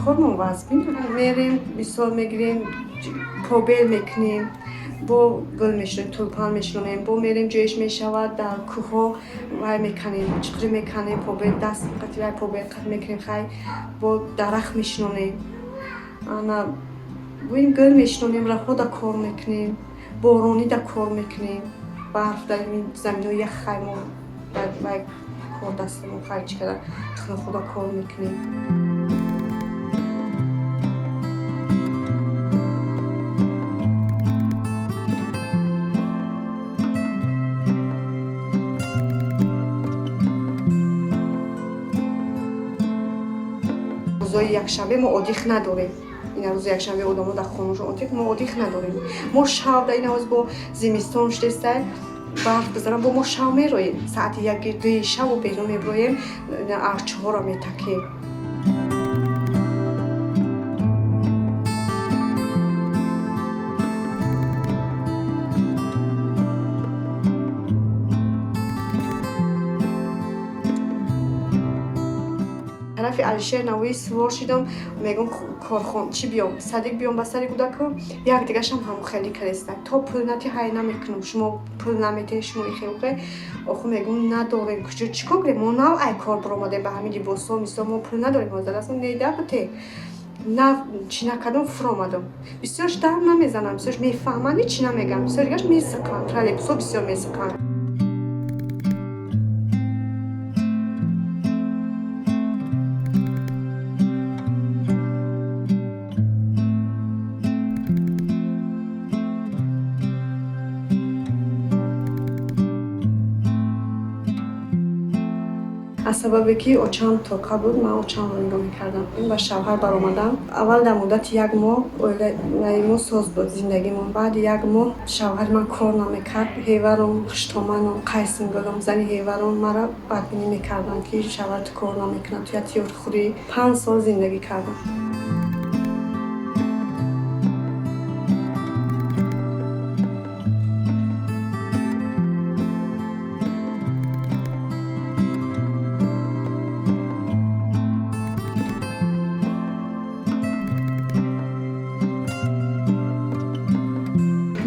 کارمون وضع میریم مثال میگیریم پروبل میکنیم با گل میشونیم تولپان میشونیم با میریم جوش میشود در کوه وای میکنیم چقدر میکنیم پروبل دست قطعی پروبل قطع میکنیم خیلی با درخت میشونیم انا بویم گل میشونیم رفت در کار میکنیم بارونی در کار میکنیم برف در این زمین های خیمون وای کار دستمون خیلی چقدر خدا کار میکنیم روزای یکشنبه ما ادیخ نداریم. این روز یکشنبه آدم‌ها در خونه‌شون ما ادیخ نداریم. ما شب در این روز با زمستون شده برف بزنم با ما شب میرویم. ساعت 1-2 شب و بیرون میبرویم ارچه ها را میتکیم. طرف علیشهر نوی سوار شدم میگم کارخون چی بیام صدق بیام با سر کودکم یک دیگه هم خیلی کریستن تا پول نتی های نمیکنم شما پول نمیته شما خیلی آخه میگم نداریم کجا چیکار کنیم ما نه ای کار برآمده به همین لباسا مثلا ما پول نداریم از اصلا نیده بته نه چی نکردم فرامدم بسیارش در نمیزنم بسیارش میفهمن چی نمیگم بسیارش میسکن خیلی بسیار میسکن از سببی که اوچان توکا بود من اوچان رو نگاه میکردم این با شوهر برآمدم اول در مدت 1 ماه ما ساز بود زندگیمون بعد 1 ماه شوهر من کار نمیکرد هیورم خشتامنم قیسنگلم زنی هیورم مرا بدبینی میکردن که شوهر تو کار نمیکنه تو تیور خوری 5 سال زندگی کردم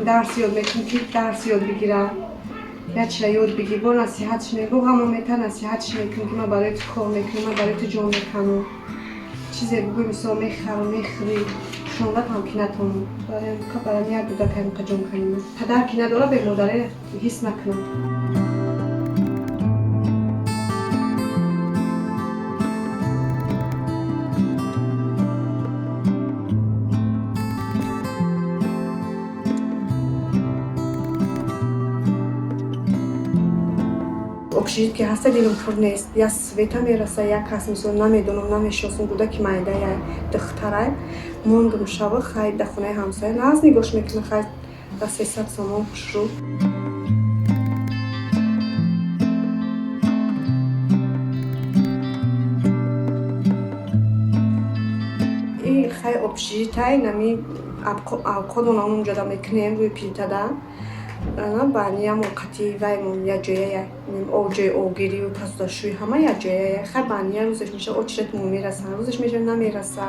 درس یاد میکنم که درس یاد بگیرم یا چی یاد بگیر با نصیحتش میگم همون میتن نصیحتش میکنم که من برای تو کار میکنم من برای تو جان میکنم چیزی بگوی مثلا میخری شونت هم که نتونم برای یک دودا که جان کنیم پدر که نداره به مادره حس نکنم اکسیژن که هست دیلم پر نیست یا سویتا میرسه یا کس مثلا نمیدونم نمیشناسم بوده که مایده یا دختره موندم شب خیلی در خونه همسایه ناز نگاش میکنه خیلی در 300 سامان شروع این خیلی اکسیژن تای نمی ابقاد اونم جدا میکنیم روی پیلتده انا بانیام وقتی وایمون یا جایه اوجه اوگیری و پس داشوی همه یا جایه خیلی بانیا روزش میشه اوچرت میرسن روزش میشه نمیرسه